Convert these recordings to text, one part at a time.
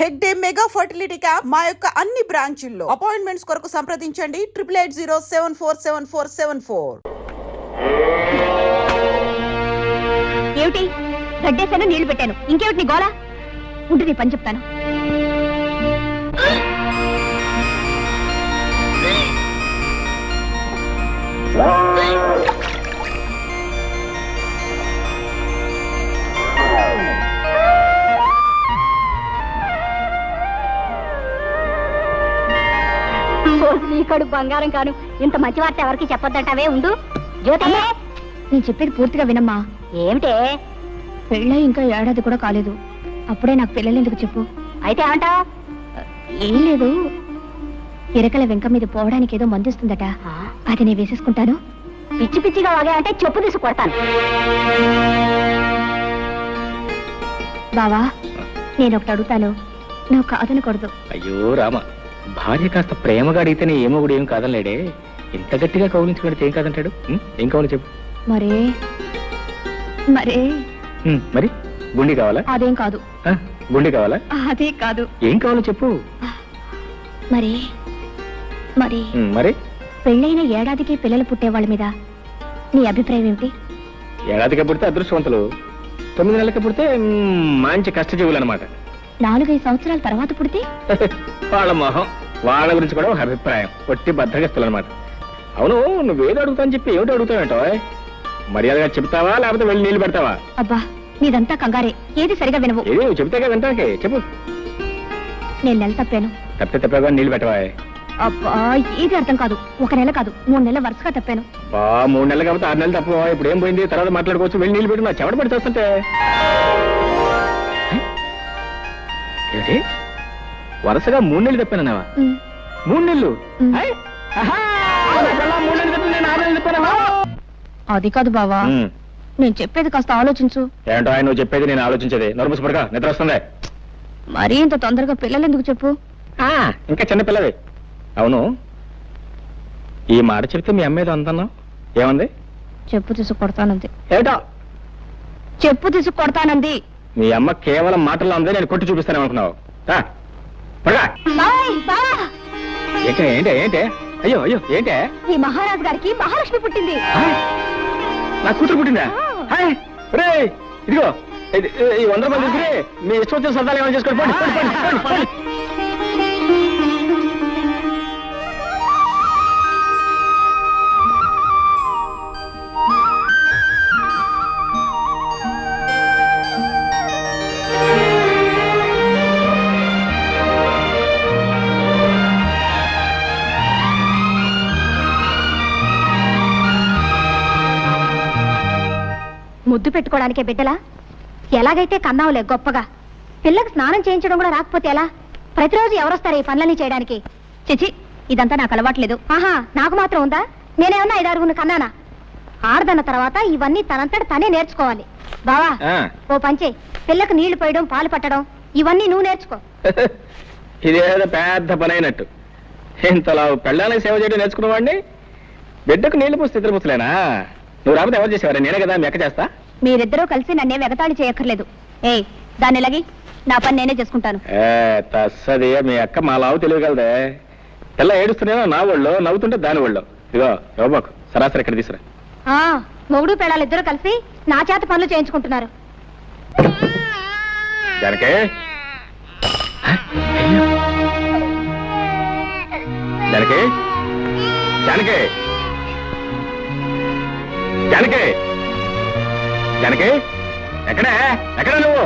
Hegde mega fertility camp మా యొక్క అన్ని బ్రాంచుల్లో. అపాయింట్మెంట్స్ కొరకు సంప్రదించండి 8880747474. ఏమిటి గడ్డేసాను, నీళ్లు పెట్టాను, ఇంకేమిటి నీ గోలా? ఉంటే నీ పని చెప్తాను. నీకడు బంగారం కాను, ఇంత మంచి వార్త ఎవరికి చెప్పొద్దంటావే. ఉండు జ్యోతి, నేను చెప్పేది పూర్తిగా వినమ్మా. ఏమిటే? పెళ్ళై ఇంకా ఏడాది కూడా కాలేదు, అప్పుడే నాకు పిల్లలు ఎందుకు చెప్పు. అయితే ఏమంటా? ఏం లేదు, ఇరకల వెంక మీద పోవడానికి ఏదో మందిస్తుందట, అది నేను వేసేసుకుంటాను. పిచ్చి పిచ్చిగా వాగా అంటే చెప్పు తీసి కొడతాను. బావా, నేను ఒకటి అడుగుతాను, నువ్వు కాదనకూడదు. అయ్యో రామ, భార్య కాస్త ప్రేమగా అడిగితేనే ఏమో కూడా ఏం కాదనలేడే. ఇంత గట్టిగా కౌలించుకుంటే ఏం కాదంటాడు? ఏం కావాలి చెప్పు. మరే మరే మరి గుండి కావాలా? అదేం కాదు. గుండి కావాలా? అదే కాదు. ఏం కావాలో చెప్పు. మరి మరి మరి పెళ్ళైన ఏడాదికి పిల్లలు పుట్టే వాళ్ళ మీద నీ అభిప్రాయం ఏమిటి? ఏడాదికి పుడితే అదృష్టవంతులు, 9 నెలలకి పుడితే మంచి కష్టజీవులు అనమాట. 4-5 సంవత్సరాల తర్వాత పుడితే వాళ్ళ మొహం, వాళ్ళ గురించి కూడా ఒక అభిప్రాయం, ఒట్టి బద్దగస్తులు అనమాట. అవును, నువ్వేదో అడుగుతాని చెప్పి ఏమిటి అడుగుతావేంటో? మర్యాదగా చెప్తావా లేకపోతే వెళ్ళి నీళ్లు పెడతావా? అబ్బా, నీదంతా కంగారే, ఏది సరిగా వినవు. ఏది నువ్వు చెప్తాగా వింటాకే చెప్పు. నేను నెల తప్పాను. తప్పగా నీళ్లు పెట్టవా? అబ్బా, ఏది అర్థం కాదు. 1 నెల కాదు, 3 నెలల వరుసగా తప్పాను. 3 నెలలు కాబట్టి 6 నెలలు తప్ప. ఇప్పుడు ఏం పోయింది, తర్వాత మాట్లాడుకోవచ్చు. వెళ్ళి నీళ్లు పెట్టు. నా చెమట పడి చేస్తుంటే వరుసగా 3 నెలలు తప్పానన్నావా? 3 నెలలు? 3 నెలలు తప్పి నేను 6 నెలలు తప్పానా? అది కాదు బావా, నేను చెప్పేది కాస్త ఆలోచించు. ఏంటో ఆయన నువ్వు చెప్పేది నేను ఆలోచించేది. నోరుమూసిపడగా నిద్ర వస్తుంది. మరీ ఇంత తొందరగా పిల్లలు ఎందుకు చెప్పు. ఇంకా చిన్న పిల్లవి. అవును, ఈ మాట చెప్తే మీ అమ్మేదో అందన్నావు, ఏమంది? చెప్పు తీసు కొడతానంది. ఏటో చెప్పు తీసు కొడతానంది. మీ అమ్మ కేవలం మాటల్లో ఉంది, నేను కొట్టి చూపిస్తాను అనుకున్నావు. ఏంటే ఏంటే ఏంటే? అయ్యో అయ్యో ఏంటే? ఈ మహారాజు గారికి మహాలక్ష్మి పుట్టింది. నా కూతురు పుట్టిందా? ఇదిగో ఈ 100 రూపాయలు తీసుకుని మీ ఇష్టం వచ్చిన సరదాలు ఏమైనా చేసుకోండి. ముద్దు పెట్టుకోవడానికే బిడ్డలా? ఎలాగైతే కన్నావులే గొప్పగా. పిల్లకి స్నానం చేయించడం కూడా రాకపోతే ఎలా? ప్రతిరోజు ఎవరొస్తారు ఈ పనులన్నీ చేయడానికి? చిచి, ఇదంతా నాకు అలవాట్లేదు. ఆహా, నాకు మాత్రం ఉందా? నేనేమన్నా 5-6 కన్నానా? ఆడదన్న తర్వాత ఇవన్నీ తనంతట తనే నేర్చుకోవాలి. బావా, ఓ పంచే, పిల్లకు నీళ్లు పోయడం, పాలు పట్టడం ఇవన్నీ నువ్వు నేర్చుకో. ఇదేదో పెద్ద పని అయినట్టు. ఇంతలా పెళ్ళానికి సేవ చేయడం నేర్చుకున్నవాడిని బిడ్డకు నీళ్లు పోస్తే ఇద్దరు పుస్తలేనా? నువ్వు రాకపోతే ఎవరు చేసేవారా? నేనే కదా మెక్క చేస్తా. మీరిద్దరూ కలిసి నన్నే వెగతాళి చేయక్కర్లేదు. దాన్ని లగి నా పని నేనే చేసుకుంటాను. తస్సది, మీ అక్క మా లావు తెలియగలదే. పిల్ల ఏడుస్తున్నాయో నా ఒళ్ళో, నవ్వుతుంటే దాని ఒళ్ళో. ఇదిగో యోబాకు సరాసరి ఇక్కడ తీసురా. మొగుడు పిల్లలు ఇద్దరు కలిసి నా చేత పనులు చేయించుకుంటున్నారు. జానకి, జానకి, జానకి, జానకి, జానకి, ఎక్కడే ఎక్కడ నువ్వు?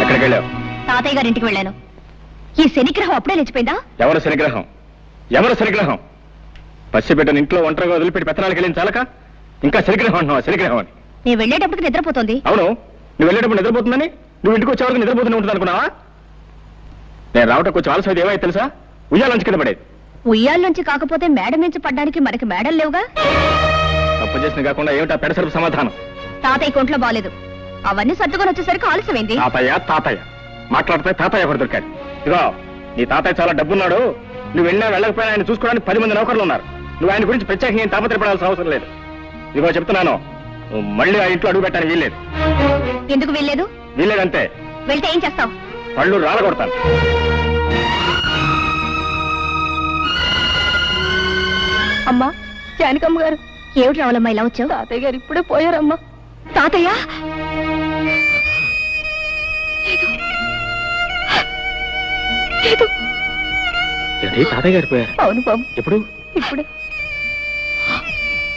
ఎక్కడికి వెళ్ళావు? తాతయ్య గారింటికి వెళ్ళాను. ఈ శనిగ్రహం అప్పుడే లేచిపోయిందా? ఎవరు శనిగ్రహం? ఎవరు శనిగ్రహం? పసిబిడ్డను ఇంట్లో ఒంటరిగా వదిలిపెట్టి పెత్తనాలకు వెళ్ళిన చాలక ఇంకా శనిగ్రహం అంటున్నావా? శనిగ్రహం అని నేను వెళ్ళేటప్పటికి నిద్రపోతుంది. అవును, నువ్వు వెళ్ళేటప్పుడు నిద్రపోతుందని నువ్వు ఇంటికి వచ్చే వరకు నిద్రపోతూనే ఉంటుంది అనుకున్నావా? నేను రావటం కొంచెం ఆలస్యం ఏమైతే తెలుసా? ఉయ్యాలంచి కింద పడేది. ఉయ్యాల నుంచి కాకపోతే మేడ నుంచి పడ్డానికి మనకి మేడలు లేవుగా. తప్పు చేసిన కాకుండా ఏమిటా పెడసరుపు సమాధానం? తాతయ్య కొంట్లో బాలేదు, అవన్నీ సర్దుకొని వచ్చేసరికి ఆలస్యమైంది. తాతయ్య తాతయ్య మాట్లాడితే తాతయ్య ఒకటి దొరికాడు. ఇదిగో, నీ తాతయ్య చాలా డబ్బున్నాడు. నువ్వు వెళ్ళినా వెళ్ళకపోయినా ఆయన చూసుకోవడానికి 10 మంది నౌకర్లు ఉన్నారు. నువ్వు ఆయన గురించి ప్రత్యేకంగా తాపత్రపడాల్సిన అవసరం లేదు. ఇదిగో చెప్తున్నాను, నువ్వు మళ్ళీ ఆ ఇంట్లో అడుగు పెట్టాను వీల్లేదు. ఎందుకు వెళ్ళలేదు? వీల్లేదంతే. వెళ్తే ఏం చేస్తావు? పళ్ళు రాళ్ళ కొడతాను. అమ్మా, జానకమ్మ గారు. ఏమిటి రావాలమ్మా ఇలా వచ్చావు? తాతయ్య గారు ఇప్పుడే పోయారమ్మా. తాతయ్య? ఏంటి తాతయ్య గారు పోయారు? అవును బాబు. ఎప్పుడు? ఇప్పుడే.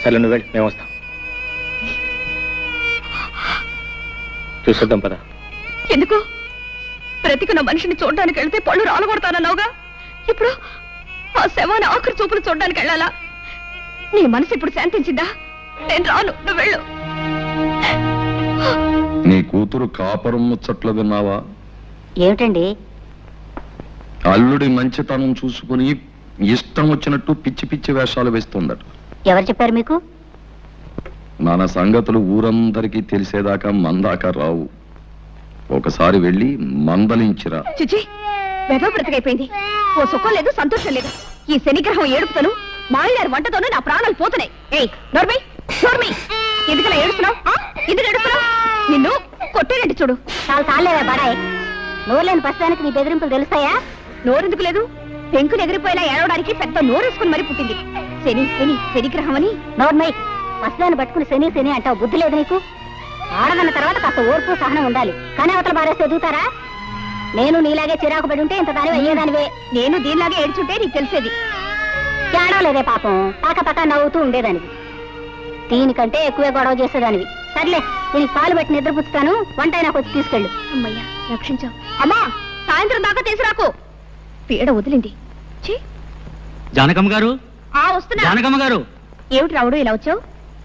సరే నువ్వు వెళ్ళి, మేము వస్తాం. చూసొద్దాం పద. ఎందుకు? బ్రతికున్న మనిషిని చూడడానికి వెళ్తే పళ్ళు రాలగొడతానన్నావుగా, ఇప్పుడు ఆ శవాన్ని ఆఖరి చూపులు చూడడానికి వెళ్ళాలా? నీ మనసు ఇప్పుడు శాంతించిందా? నేను రాను, నువ్వు వెళ్ళు. నీ కూతురు కాపురం ముచ్చట్లు విన్నావా? ఏమిటండి? అల్లుడి మంచితనం చూసుకుని ఇష్టం వచ్చినట్టు పిచ్చి పిచ్చి వేషాలు వేస్తుందట. ఎవరు చెప్పారు మీకు? మన సంగతులు ఊరందరికీ తెలిసేదాకా మందాక రావు. ఒకసారి వెళ్ళి మందలించిరా. చిచి, వెధవ బ్రతికైపోయింది. ఓ సుఖం లేదు, సంతోషం లేదు. ఈ శనిగ్రహం ఏడుపుతోను, మాయగారి వంటతోనూ నా ప్రాణాలు పోతున్నాయి. ఏయ్ నోర్మై, నోర్మై, ఎందుకలా ఏడుస్తున్నావు? ఎందుకు ఏడుస్తున్నావు? నిన్ను కొట్టేనండి చూడు. చాలా చాలేవా బడాయ్? నోరులేని ప్రస్తుతానికి నీ బెదిరింపులు తెలుస్తాయా? నోరెందుకు లేదు? పెంకులు ఎగిరిపోయేలా ఏడవడానికి పెద్ద నోరేసుకుని మరీ పుట్టింది. శని శని శనిగ్రహం అని. నోర్మై, ప్రస్తుతాన్ని పట్టుకుని శని శని అంటావు. బుద్ధి లేదు నీకు? ఆడదన్న తర్వాత కాస్త ఓర్పు సహనం ఉండాలి. కానీ అవతల బారేస్తే ఎదుగుతారా? నేను నీలాగే చిరాకు పడి ఉంటే ఇంత దాని అయ్యేదానివే. నేను దీనిలాగే ఏడ్చుంటే నీకు తెలిసేది. ఏడవలేదే పాపం, పక్క నవ్వుతూ ఉండేదానివి. దీనికంటే ఎక్కువే గొడవ చేసేదానివి. సర్లే, దీనికి పాలు పెట్టి నిద్రపుచ్చుతాను. వంట నాకు వచ్చి తీసుకెళ్ళు. అమ్మయ్యా, రక్షించావు. అమ్మా, సాయంత్రం దాకా తీసుకురాకు. పీడ వదిలింది. జానకమ్మ గారు, వస్తున్నా. జానకమ్మ గారు. ఏమిటి రావుడు ఇలా వచ్చావు?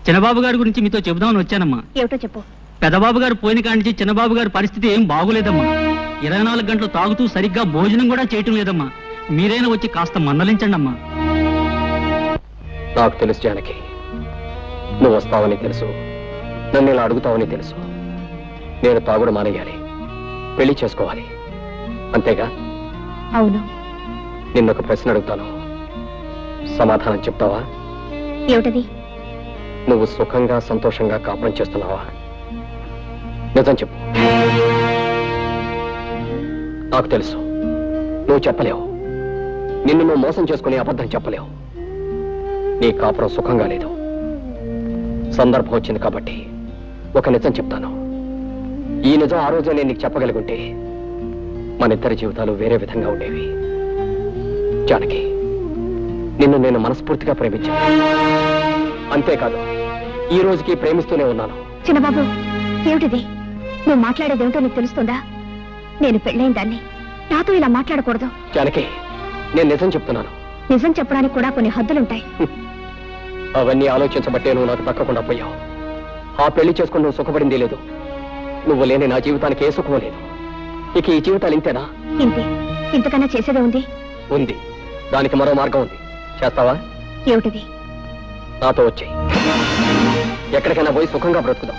చిన్నబాబు గారి గురించి మీతో చెబుదామని వచ్చానమ్మా. ఏమిటో చెప్పు. పెద్దబాబు గారు పోయిన కాడి నుంచి చిన్నబాబు గారి పరిస్థితి ఏం బాగులేదమ్మా. 24 గంటలు తాగుతూ సరిగ్గా భోజనం కూడా చేయటం లేదమ్మా. మీరైనా వచ్చి కాస్త మందలించండి అమ్మా. నాకు తెలుసు జానకి, నువ్వు వస్తావని తెలుసు, నన్ను ఇలా అడుగుతావని తెలుసు. నేను తాగుడు మానేయాలి, పెళ్లి చేసుకోవాలి, అంతేగా? అవును. నిన్నొక ప్రశ్న అడుగుతాను, సమాధానం చెప్తావా? ఏమిటది? నువ్వు సుఖంగా సంతోషంగా కాపురం చేస్తున్నావా? నిజం చెప్పు. నాకు తెలుసు నువ్వు చెప్పలేవు. నిన్ను నువ్వు మోసం చేసుకుని అబద్ధం చెప్పలేవు. నీ కాపురం సుఖంగా లేదు. సందర్భం వచ్చింది కాబట్టి ఒక నిజం చెప్తాను. ఈ నిజం ఆ రోజే నేను నీకు చెప్పగలుగుంటే మన ఇద్దరి జీవితాలు వేరే విధంగా ఉండేవి. జానకి, నిన్ను నేను మనస్ఫూర్తిగా ప్రేమించాను. అంతేకాదు, ఈ రోజుకి ప్రేమిస్తూనే ఉన్నాను. చిన్నబాబు, ఏమిటిది? నువ్వు మాట్లాడేదేమిటో నీకు తెలుస్తుందా? నేను పెళ్ళైన దాన్ని, నాతో ఇలా మాట్లాడకూడదు. జానకి, నేను నిజం చెప్తున్నాను. నిజం చెప్పడానికి కూడా కొన్ని హద్దులుంటాయి. అవన్నీ ఆలోచించబట్టే నువ్వు నాకు తక్కకుండా పోయావు. ఆ పెళ్లి చేసుకుని నువ్వు సుఖపడింది లేదు. నువ్వు లేని నా జీవితానికి ఏ సుఖం లేదు. ఇక ఈ జీవితాలు ఇంతేనా? ఇంతే. ఇంతకన్నా చేసేదే ఉంది? ఉంది. దానికి మరో మార్గం ఉంది. చేస్తావా? ఏమిటిది? నాతో వచ్చేయి. ఎక్కడికైనా పోయి సుఖంగా బ్రతుకుదాం.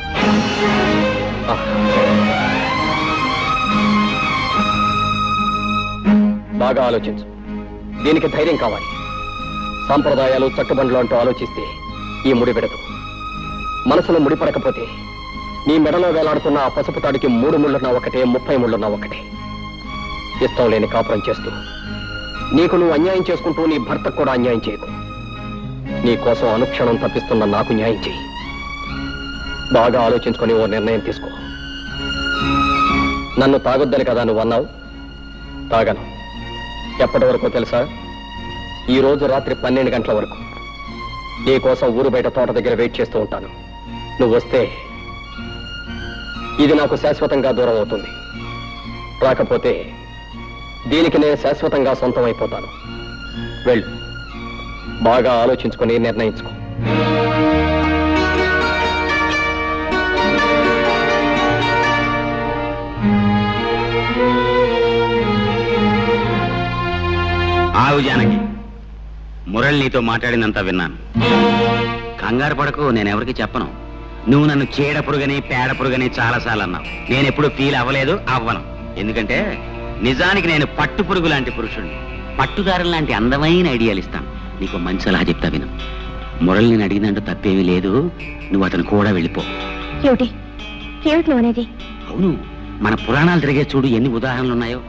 బాగా ఆలోచించు. దీనికి ధైర్యం కావాలి. సాంప్రదాయాలు చట్టుబండ్లు అంటూ ఆలోచిస్తే ఈ ముడి విడదు. మనసులో ముడిపడకపోతే నీ మెడలో వేలాడుతున్న ఆ పసుపు తాడికి 3 ముళ్ళున్నా ఒకటే, 30 ముళ్ళున్నా ఒకటే. ఇష్టం లేని కాపురం చేస్తూ నీకు నువ్వు అన్యాయం చేసుకుంటూ నీ భర్తకు కూడా అన్యాయం చేయకు. నీ కోసం అనుక్షణం తప్పిస్తున్న నాకు న్యాయం చేయి. బాగా ఆలోచించుకొని ఓ నిర్ణయం తీసుకో. నన్ను తాగొద్దని కదా నువ్వు అన్నావు. తాగను. ఎప్పటి వరకు తెలుసా? ఈ రోజు రాత్రి 12 గంటల వరకు నీ కోసం ఊరు బయట తోట దగ్గర వెయిట్ చేస్తూ ఉంటాను. నువ్వు వస్తే ఇది నాకు శాశ్వతంగా దూరం అవుతుంది. రాకపోతే దీనికి నేను శాశ్వతంగా సొంతం అయిపోతాను. వెళ్ళు. బాగా ఆలోచించుకొని నిర్ణయించుకో. ఆవు జానకి, మురళి నీతో మాట్లాడినంత విన్నాను. కంగారు పడకు, నేనెవరికి చెప్పను. నువ్వు నన్ను చీడ పురుగని పేడ పురుగని చాలాసార్లు అన్నావు. నేనెప్పుడు ఫీల్ అవ్వలేదు, అవ్వను. ఎందుకంటే నిజానికి నేను పట్టు పురుగు లాంటి పురుషుణ్ణి. పట్టుదారులు లాంటి అందమైన ఐడియాలు ఇస్తాను. నీకు మంచి సలహా చెప్తా విను. మురళి నేను అడిగినంటూ తప్పేమీ లేదు, నువ్వు అతను కూడా వెళ్ళిపో. ఏమిటి ఏమిటి నువ్వు అనేది? అవును, మన పురాణాలు తిరిగే చూడు ఎన్ని ఉదాహరణలు ఉన్నాయో.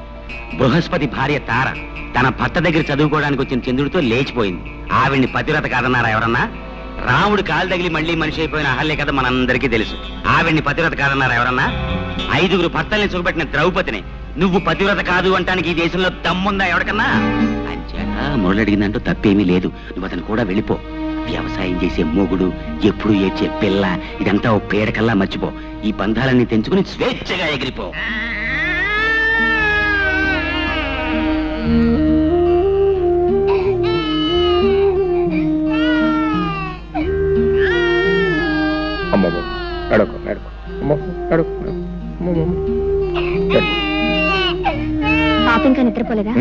బృహస్పతి భార్య తార తన భర్త దగ్గర చదువుకోవడానికి వచ్చిన చంద్రుడితో లేచిపోయింది. ఆవిడ్ని పతివ్రత కాదన్నారా ఎవరన్నా? రాముడు కాలు తగిలి మళ్ళీ మనిషి అయిపోయిన అహల్య కథ మనందరికీ తెలుసు. ఆవిడ్ని పతివ్రత కాదన్నారా ఎవరన్నా? 5గురు భర్తల్ని సుఖపెట్టిన ద్రౌపదిని నువ్వు పతివ్రత కాదు అంటానికి ఈ దేశంలో దమ్ముందా ఎవరికన్నా? అంచేత మురళి అడిగిందంటూ తప్పేమీ లేదు, నువ్వు అతను కూడా వెళ్ళిపో. వ్యవసాయం చేసే మొగుడు, ఎప్పుడు ఏడ్చే పిల్ల, ఇదంతా ఓ పేడకల్లా మర్చిపో. ఈ బంధాలన్నీ తెంచుకుని స్వేచ్ఛగా ఎగిరిపో. అమ్మమ్మ అడకు అడకు అడకు. పాప ఇంకా నిద్రపోలేదా?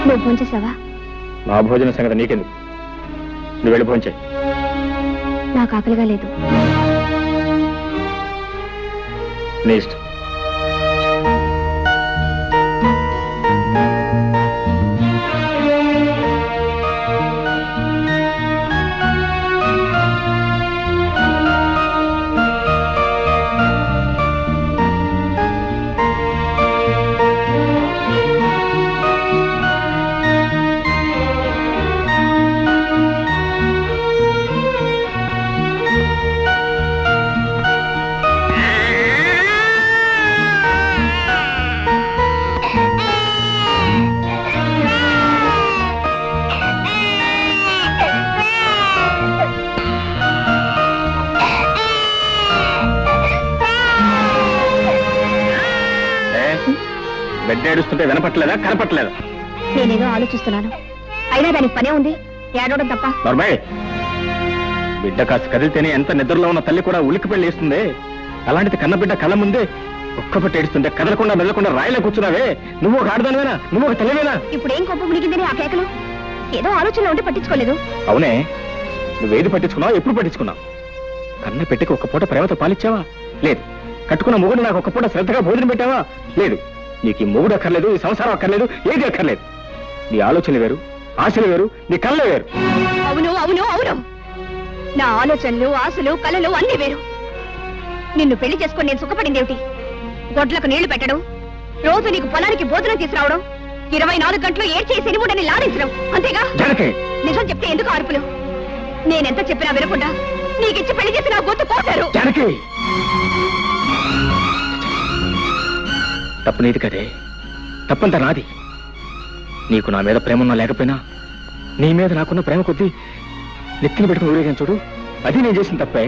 నువ్వు ఫోన్ చేసావా? నా భోజన సంగతి నీకెందుకు? నువ్వు వెళ్ళి భోంచే. నాకు ఆకలిగా లేదు. నీ ఇష్టం. బిడ్డ ఏడుస్తుంటే వినపట్లేదా, కనపట్లేదా? నేనేదో ఆలోచిస్తున్నాను, అయినా దానికి పనే ఉంది ఏడవడం తప్ప. నర్మయ్, బిడ్డ కాస్త కదిలితేనే ఎంత నిద్రలో ఉన్న తల్లి కూడా ఉలిక్కి పెళ్లి వేస్తుంది. అలాంటిది కన్న బిడ్డ కళ్ళ ముందే ఒక్కపట్టి ఏడుస్తుంటే కదలకుండా మెదలకుండా రాయిలా కూర్చున్నావే. నువ్వు ఒక ఆడదానివేనా? నువ్వు ఒక తల్లివేనా? ఇప్పుడు ఏం కోపం మునిగిందని ఆ కేకలు? ఏదో ఆలోచనలో ఉంటే పట్టించుకోలేదు. అవునే, నువ్వేది పట్టించుకున్నావు? ఎప్పుడు పట్టించుకున్నావు? కన్న పెట్టికి ఒక్క పూట ప్రేమతో పాలిచ్చావా? లేదు. కట్టుకున్న మొగుడు నాకు ఒక్క పూట శ్రద్ధగా భోజనం పెట్టావా? లేదు. నీకు ఈ మొగుడు అక్కర్లేదు, ఈ సంసారం అక్కర్లేదు, ఏది అక్కర్లేదు. నీ ఆలోచనలు వేరు, ఆశలు వేరు, నీ కళ్ళే వేరు. అవును అవును అవును, నా ఆలోచనలు, ఆశలు, కలలు అన్నీ వేరు. నిన్ను పెళ్లి చేసుకుని నేను సుఖపడిందేమిటి? గొడ్లకు నీళ్లు పెట్టడం, రోజు నీకు పొలానికి భోజనం తీసుకురావడం, 24 గంటలు ఏడ్చేసి ఎనిముడని లాడించడం, అంతేగా? నిజం చెప్తే ఎందుకు అరుపులు? నేనెంత చెప్పినా వినకుండా నీకిచ్చి పెళ్లి చేసి నా గొంతు కోసారు. తప్పు నీది కదే, తప్పంతా నాది. నీకు నా మీద ప్రేమ ఉన్నా లేకపోయినా నీ మీద నాకున్న ప్రేమ కొద్దీ నెత్తిని పెట్టుకుని ఊరేగాను చూడు, అది నేను చేసిన తప్పే.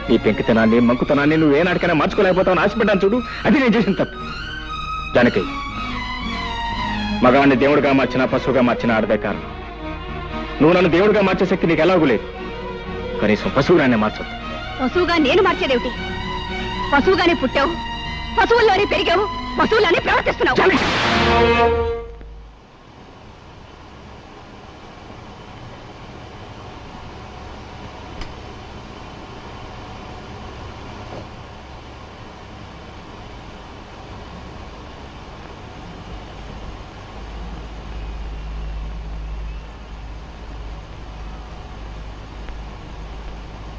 నీ పెంకితనాన్ని, మంకుతనాన్ని నువ్వు ఏనాటికైనా మార్చుకోలేకపోతావు ఆశపడ్డాను చూడు, అది నేను చేసిన తప్పు. జానకి, మగవాణ్ణి దేవుడిగా మార్చినా పశువుగా మార్చినా ఆడదే కారణం. నువ్వు నన్ను దేవుడిగా మార్చే శక్తి నీకు ఎలాగూ లేదు, కనీసం పశువుగానే మార్చదు. పశువుగా నేను మార్చేదేమిటి? పశువుగానే పుట్టావు, పశువుల్లోనే పెరిగావు, పశువుల్లోనే ప్రవర్తిస్తున్నావు.